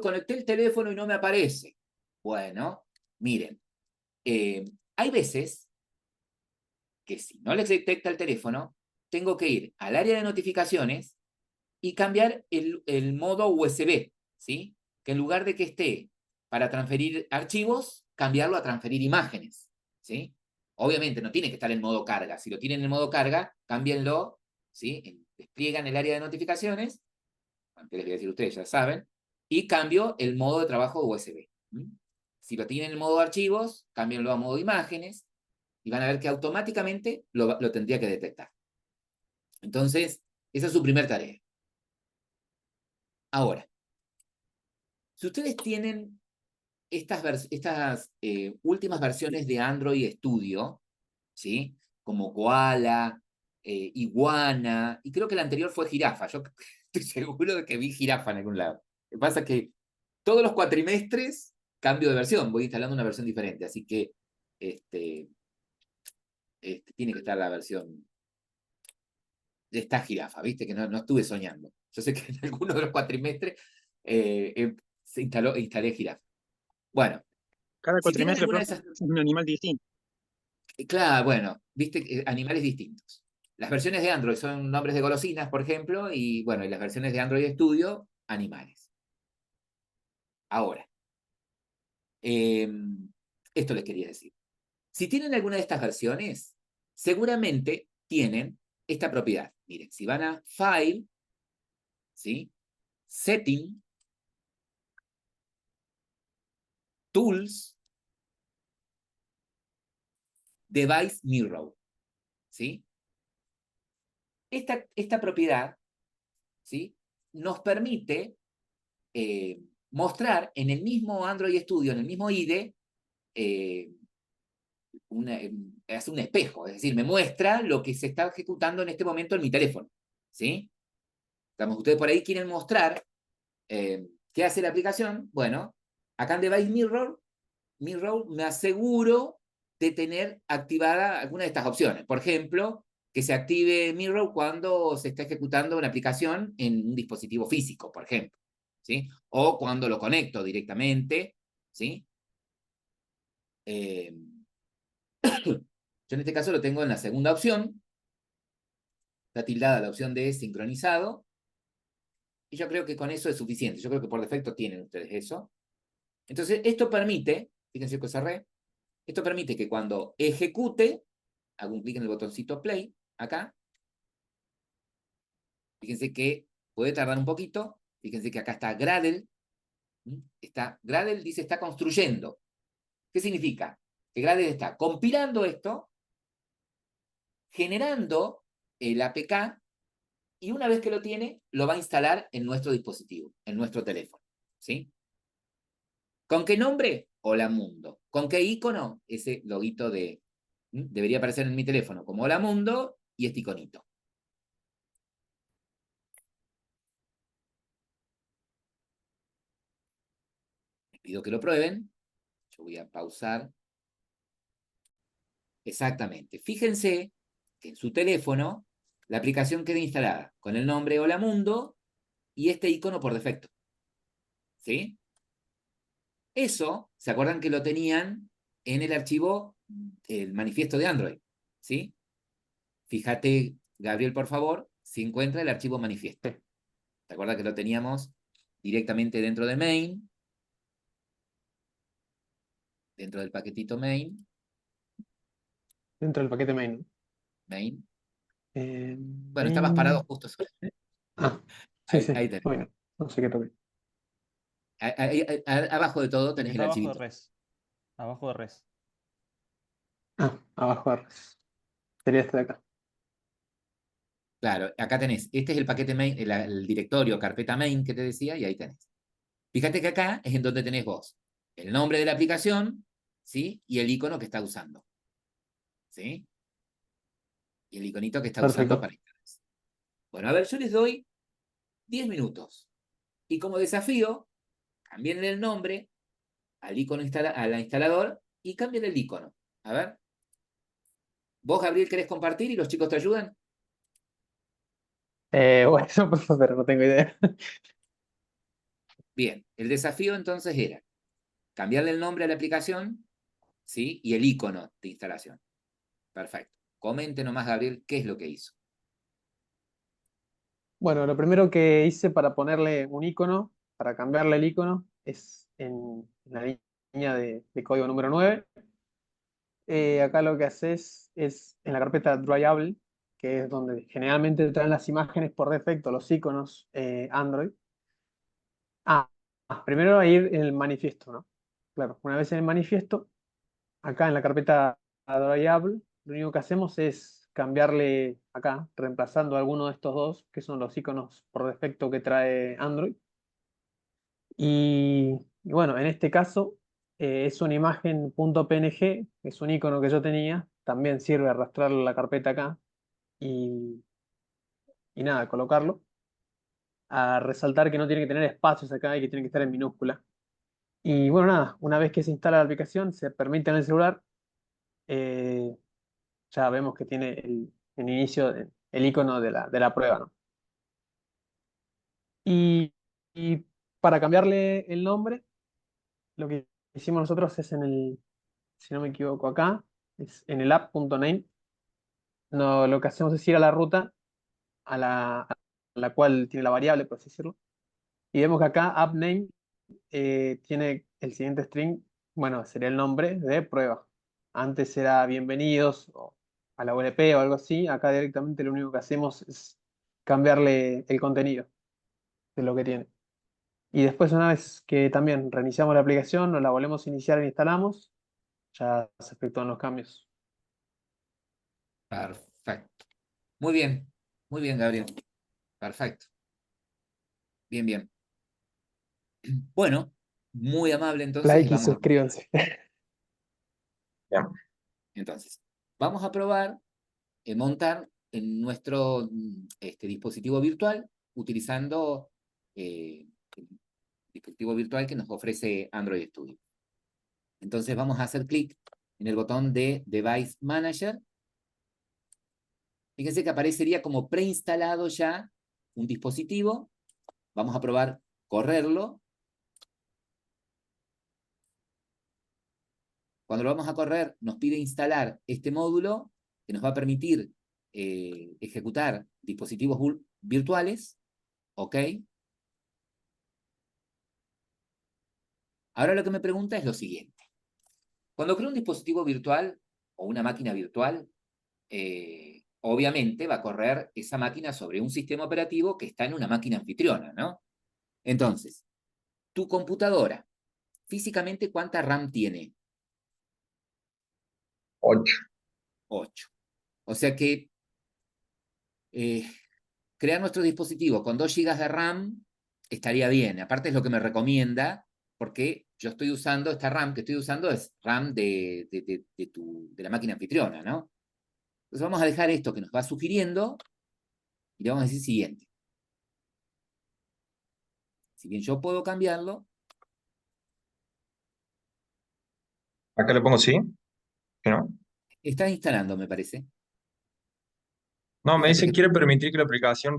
Conecté el teléfono y no me aparece. Bueno, miren, hay veces que si no les detecta el teléfono, tengo que ir al área de notificaciones y cambiar el modo USB, ¿sí? Que en lugar de que esté para transferir archivos, cambiarlo a transferir imágenes, ¿sí? Obviamente no tiene que estar en modo carga. Si lo tienen en modo carga, cámbienlo, ¿sí? Despliegan el área de notificaciones, aunque les voy a decir ustedes, ya saben, y cambio el modo de trabajo USB. Si lo tienen en modo archivos, cámbienlo a modo imágenes, y van a ver que automáticamente lo tendría que detectar. Entonces, esa es su primera tarea. Ahora, si ustedes tienen estas últimas versiones de Android Studio, ¿sí? Como Koala, Iguana, y creo que la anterior fue Jirafa. Yo estoy seguro de que vi Jirafa en algún lado. Lo que pasa es que todos los cuatrimestres cambio de versión, voy instalando una versión diferente, así que tiene que estar la versión de esta Jirafa, ¿viste? Que no estuve soñando. Yo sé que en alguno de los cuatrimestres instalé Jirafa. Bueno, Cada si tienen cuatrimestre, alguna de profe, esas... es un animal distinto. Claro, bueno, viste, animales distintos. Las versiones de Android son nombres de golosinas, por ejemplo, y bueno, y las versiones de Android Studio, animales. Ahora, esto les quería decir. Si tienen alguna de estas versiones, seguramente tienen esta propiedad. Miren, si van a File, ¿sí? Setting, Tools, Device Mirror, ¿sí? Esta propiedad, ¿sí? Nos permite mostrar en el mismo Android Studio, en el mismo IDE, hace un espejo, es decir, me muestra lo que se está ejecutando en este momento en mi teléfono, ¿sí? Ustedes por ahí quieren mostrar qué hace la aplicación. Bueno, acá en Device Mirror me aseguro de tener activada alguna de estas opciones. Por ejemplo, que se active Mirror cuando se está ejecutando una aplicación en un dispositivo físico, por ejemplo, ¿sí? O cuando lo conecto directamente, ¿sí? Yo en este caso lo tengo en la segunda opción. Está tildada la opción de sincronizado. Y yo creo que con eso es suficiente. Yo creo que por defecto tienen ustedes eso. Entonces, esto permite, fíjense que cerré, esto permite que cuando ejecute, hago un clic en el botoncito play, acá, fíjense que puede tardar un poquito, fíjense que acá está Gradle, Gradle dice está construyendo. ¿Qué significa? Que Gradle está compilando esto, generando el APK, y una vez que lo tiene, lo va a instalar en nuestro dispositivo, en nuestro teléfono, ¿sí? ¿Con qué nombre? Hola Mundo. ¿Con qué icono? Ese loguito de... debería aparecer en mi teléfono como Hola Mundo y este iconito. Les pido que lo prueben. Yo voy a pausar. Exactamente. Fíjense que en su teléfono la aplicación queda instalada con el nombre Hola Mundo y este icono por defecto. ¿Sí? Eso, ¿se acuerdan que lo tenían en el archivo, el manifiesto de Android? ¿Sí? Fíjate, Gabriel, por favor, si encuentra el archivo manifiesto. ¿Te acuerdas que lo teníamos directamente dentro de main? Dentro del paquetito main. Dentro del paquete main. Main. Eh, Bueno, estabas parado justo. Ah, sí, sí. Ahí tenés. Bueno, no sé qué toqué. Abajo de todo El que tenés el está abajo de archivito. res. Abajo de res. Ah, abajo de res. Sería este de acá. Claro, acá tenés. Este es el paquete main, el directorio, carpeta main que te decía, y ahí tenés. Fíjate que acá es en donde tenés vos el nombre de la aplicación, ¿sí? Y el icono que está usando, ¿sí? Y el iconito que está usando Perfecto. para instalarse. Bueno, a ver, yo les doy 10 minutos. Y como desafío, cambien el nombre al icono al instalador y cambien el icono. A ver. ¿Vos, Gabriel, querés compartir y los chicos te ayudan? Bueno, pero no tengo idea. Bien, el desafío entonces era cambiarle el nombre a la aplicación, ¿sí? Y el icono de instalación. Perfecto. Comente nomás, Gabriel, qué es lo que hizo. Bueno, lo primero que hice para ponerle un icono, para cambiarle el icono, es en la línea de código número 9. Acá lo que haces es en la carpeta drawable, que es donde generalmente traen las imágenes por defecto, los iconos Android. Primero ir en el manifiesto, ¿no? Claro, una vez en el manifiesto, acá en la carpeta drawable, lo único que hacemos es cambiarle acá, reemplazando alguno de estos dos, que son los iconos por defecto que trae Android. Y bueno, en este caso es una imagen .png, es un icono que yo tenía, también sirve arrastrar la carpeta acá y, y nada, colocarlo. A resaltar que no tiene que tener espacios acá y que tiene que estar en minúscula. Y bueno, nada, una vez que se instala la aplicación, se permite en el celular, eh, ya vemos que tiene el inicio, el icono de la prueba, ¿no? Y para cambiarle el nombre, lo que hicimos nosotros es si no me equivoco acá, es en el app.name. No, lo que hacemos es ir a la ruta a la cual tiene la variable, por así decirlo. Y vemos que acá appName tiene el siguiente string, bueno, sería el nombre de prueba. Antes era bienvenidos o a la ULP o algo así. Acá directamente lo único que hacemos es cambiarle el contenido de lo que tiene. Y después, una vez que también reiniciamos la aplicación, nos la volvemos a iniciar e instalamos, ya se efectúan los cambios. Perfecto. Muy bien, Gabriel. Perfecto. Bien, bien. Bueno, muy amable entonces. Like y suscríbanse. Bien. Entonces, vamos a probar montar en nuestro dispositivo virtual utilizando el dispositivo virtual que nos ofrece Android Studio. Entonces vamos a hacer clic en el botón de Device Manager. Fíjense que aparecería como preinstalado ya un dispositivo. Vamos a probar correrlo. Cuando lo vamos a correr, nos pide instalar este módulo que nos va a permitir ejecutar dispositivos virtuales. ¿Ok? Ahora lo que me pregunta es lo siguiente. Cuando creo un dispositivo virtual o una máquina virtual, obviamente va a correr esa máquina sobre un sistema operativo que está en una máquina anfitriona, ¿no? Entonces, tu computadora, físicamente, ¿cuánta RAM tiene? 8. 8. O sea que crear nuestro dispositivo con 2 GB de RAM estaría bien. Aparte es lo que me recomienda, porque yo estoy usando, esta RAM que estoy usando es RAM de la máquina anfitriona, ¿no? Entonces vamos a dejar esto que nos va sugiriendo y le vamos a decir siguiente. Si bien yo puedo cambiarlo, Acá le pongo sí, ¿sí, no? está instalando, me parece. No, me Fíjate dice que... quiere permitir que la aplicación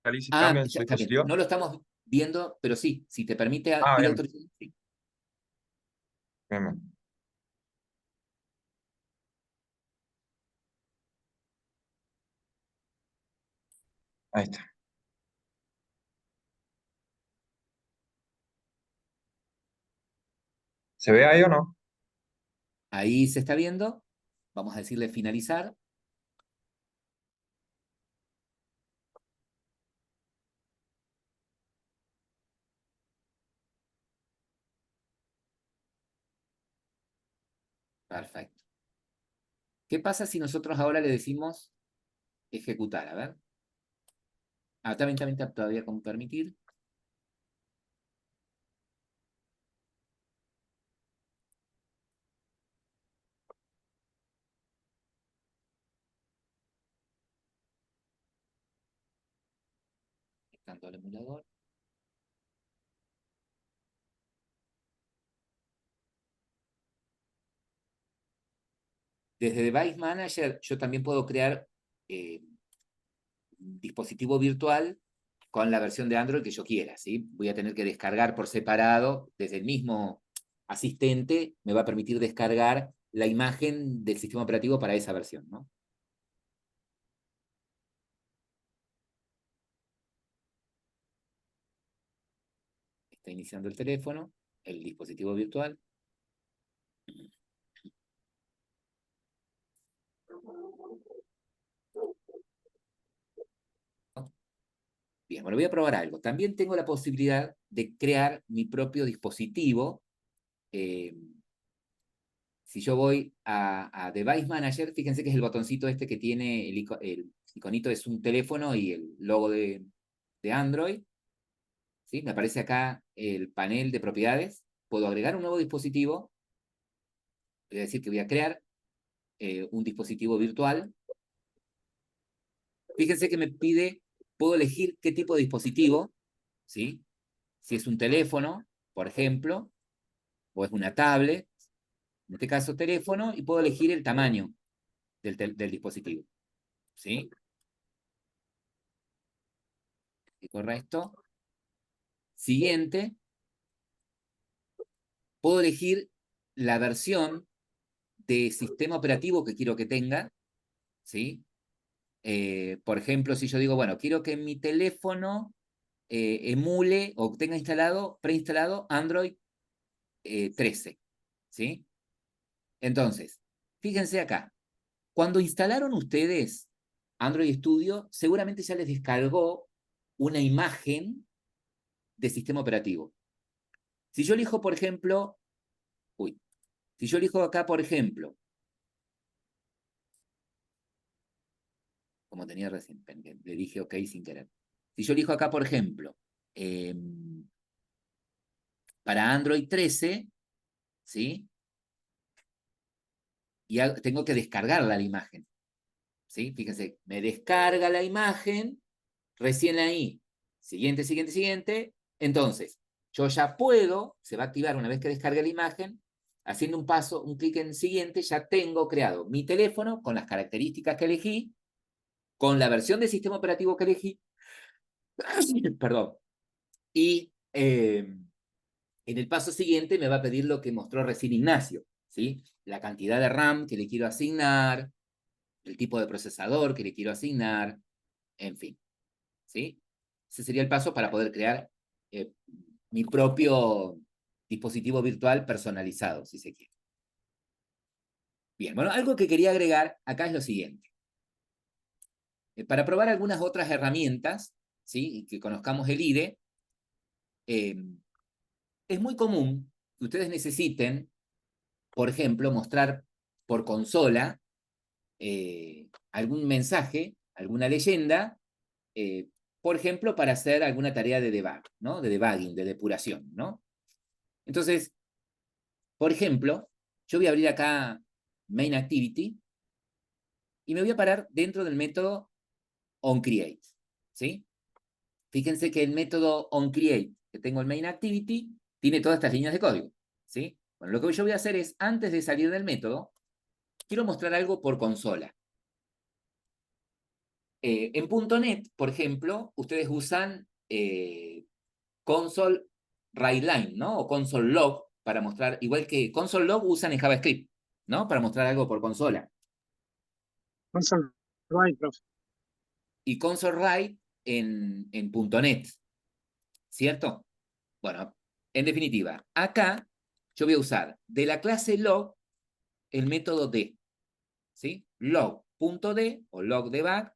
realice Ah, cambios en su está bien. dispositivo. No lo estamos viendo, pero sí, si te permite Ah, pide bien, autorización, sí. bien, bien. Ahí está. ¿Se ve ahí o no? Ahí se está viendo. Vamos a decirle finalizar. Perfecto. ¿Qué pasa si nosotros ahora le decimos ejecutar? A ver. También todavía con permitir. Tanto el emulador. Desde Device Manager yo también puedo crear un dispositivo virtual con la versión de Android que yo quiera, ¿sí? Voy a tener que descargar por separado, desde el mismo asistente, me va a permitir descargar la imagen del sistema operativo para esa versión, ¿no? Está iniciando el teléfono, el dispositivo virtual. Bien, bueno, voy a probar algo. También tengo la posibilidad de crear mi propio dispositivo. Si yo voy a Device Manager, fíjense que es el botoncito este que tiene, el iconito es un teléfono y el logo de Android. ¿Sí? Me aparece acá el panel de propiedades. Puedo agregar un nuevo dispositivo. Voy a decir que voy a crear un dispositivo virtual. Fíjense que me pide, puedo elegir qué tipo de dispositivo, ¿sí? Si es un teléfono, por ejemplo, o es una tablet, en este caso teléfono, y puedo elegir el tamaño del dispositivo, ¿sí? Y correcto. Siguiente, puedo elegir la versión de sistema operativo que quiero que tenga, ¿sí? Por ejemplo, si yo digo, bueno, quiero que mi teléfono emule o tenga preinstalado Android 13, ¿sí? Entonces, fíjense acá, cuando instalaron ustedes Android Studio, seguramente ya les descargó una imagen de sistema operativo. Si yo elijo, por ejemplo, si yo elijo acá, por ejemplo, como tenía recién, le dije OK sin querer. Si yo elijo acá, por ejemplo, para Android 13, ¿sí? Y tengo que descargar la imagen, ¿sí? Fíjense, me descarga la imagen, recién ahí, siguiente, siguiente, siguiente. Entonces, yo ya puedo, se va a activar una vez que descargue la imagen, haciendo un clic en siguiente, ya tengo creado mi teléfono con las características que elegí, con la versión de sistema operativo que elegí, perdón, y en el paso siguiente me va a pedir lo que mostró recién Ignacio, ¿sí? La cantidad de RAM que le quiero asignar, el tipo de procesador que le quiero asignar, en fin, ¿sí? Ese sería el paso para poder crear mi propio dispositivo virtual personalizado, si se quiere. Bien, bueno, algo que quería agregar acá es lo siguiente. Para probar algunas otras herramientas, ¿sí? Y que conozcamos el IDE, es muy común que ustedes necesiten, por ejemplo, mostrar por consola algún mensaje, alguna leyenda, por ejemplo, para hacer alguna tarea de debug, ¿no? De debugging, de depuración, ¿no? Entonces, por ejemplo, yo voy a abrir acá Main Activity y me voy a parar dentro del método onCreate, ¿sí? Fíjense que el método onCreate que tengo en Main Activity tiene todas estas líneas de código, ¿sí? Bueno, lo que yo voy a hacer es, antes de salir del método, quiero mostrar algo por consola. En .NET, por ejemplo, ustedes usan console writeline, ¿no? O console log para mostrar, igual que console log usan en JavaScript, ¿no? Para mostrar algo por consola. Console write, profe. Y console write en .NET, ¿cierto? Bueno, en definitiva, acá yo voy a usar de la clase log el método d, ¿sí? Log.d o log_debug.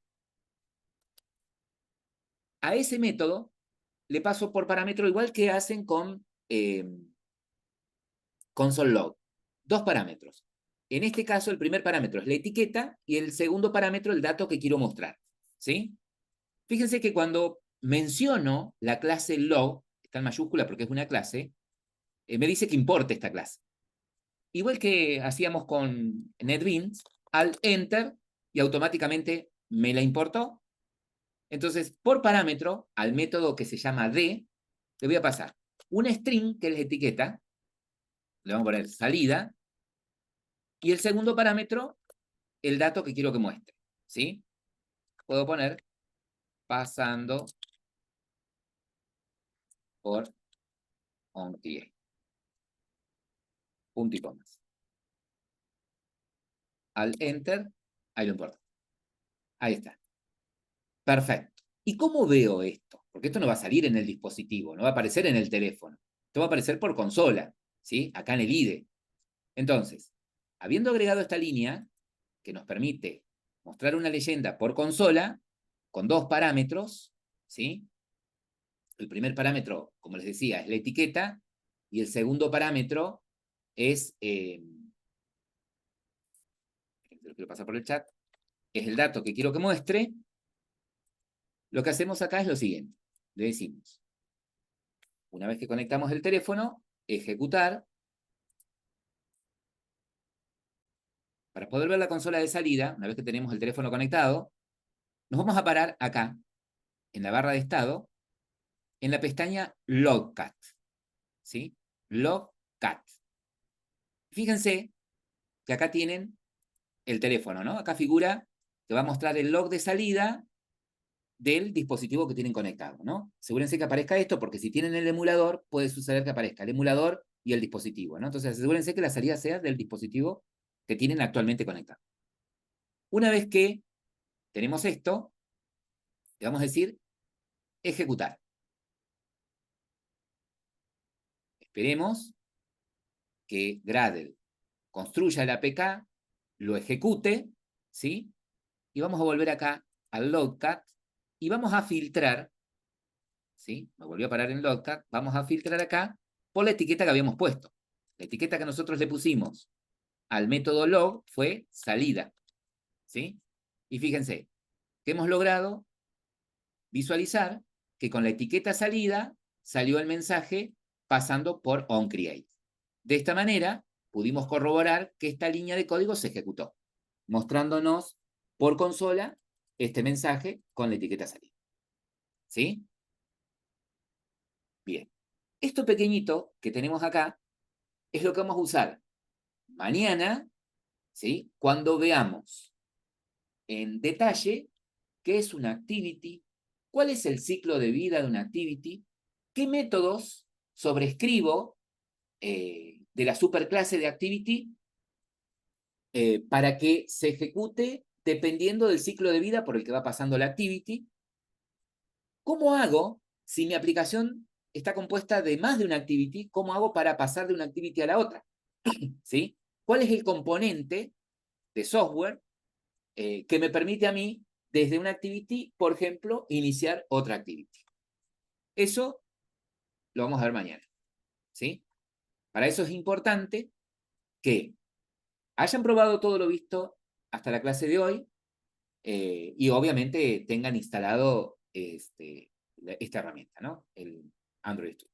A ese método le paso por parámetro igual que hacen con console log. Dos parámetros. En este caso, el primer parámetro es la etiqueta y el segundo parámetro el dato que quiero mostrar, ¿sí? Fíjense que cuando menciono la clase log, está en mayúscula porque es una clase, me dice que importe esta clase. Igual que hacíamos con NetBeans, al enter y automáticamente me la importó. Entonces, por parámetro, al método que se llama D, le voy a pasar una string, que es la etiqueta, le vamos a poner salida, y el segundo parámetro, el dato que quiero que muestre, ¿sí? Puedo poner pasando por onCreate. Punto y comas. Al Enter, ahí lo importa. Ahí está. Perfecto. ¿Y cómo veo esto? Porque esto no va a salir en el dispositivo, no va a aparecer en el teléfono. Esto va a aparecer por consola, ¿sí? Acá en el IDE. Entonces, habiendo agregado esta línea, que nos permite mostrar una leyenda por consola, con dos parámetros, ¿sí? El primer parámetro, como les decía, es la etiqueta, y el segundo parámetro es, lo quiero pasar por el chat, es el dato que quiero que muestre. Lo que hacemos acá es lo siguiente. Le decimos, una vez que conectamos el teléfono, ejecutar. Para poder ver la consola de salida, una vez que tenemos el teléfono conectado, nos vamos a parar acá, en la barra de estado, en la pestaña Logcat. ¿Sí? Logcat. Fíjense que acá tienen el teléfono, ¿no? Acá figura que va a mostrar el log de salida del dispositivo que tienen conectado, ¿no? Asegúrense que aparezca esto, porque si tienen el emulador, puede suceder que aparezca el emulador y el dispositivo, ¿no? Entonces asegúrense que la salida sea del dispositivo que tienen actualmente conectado. Una vez que tenemos esto, le vamos a decir ejecutar. Esperemos que Gradle construya el APK, lo ejecute, ¿sí? Y vamos a volver acá al Logcat y vamos a filtrar, ¿sí? Me volvió a parar en Logcat, vamos a filtrar acá por la etiqueta que habíamos puesto. La etiqueta que nosotros le pusimos al método log fue salida, ¿sí? Y fíjense que hemos logrado visualizar que con la etiqueta salida salió el mensaje pasando por onCreate. De esta manera pudimos corroborar que esta línea de código se ejecutó, mostrándonos por consola este mensaje con la etiqueta salida. ¿Sí? Bien. Esto pequeñito que tenemos acá es lo que vamos a usar mañana, ¿sí? Cuando veamos en detalle qué es una activity, cuál es el ciclo de vida de una activity, qué métodos sobrescribo de la superclase de activity para que se ejecute dependiendo del ciclo de vida por el que va pasando la activity. ¿Cómo hago si mi aplicación está compuesta de más de una activity? ¿Cómo hago para pasar de una activity a la otra? ¿Sí? ¿Cuál es el componente de software que me permite a mí, desde una activity, por ejemplo, iniciar otra activity? Eso lo vamos a ver mañana. ¿Sí? Para eso es importante que hayan probado todo lo visto hasta la clase de hoy y obviamente tengan instalado esta herramienta, ¿no? El Android Studio.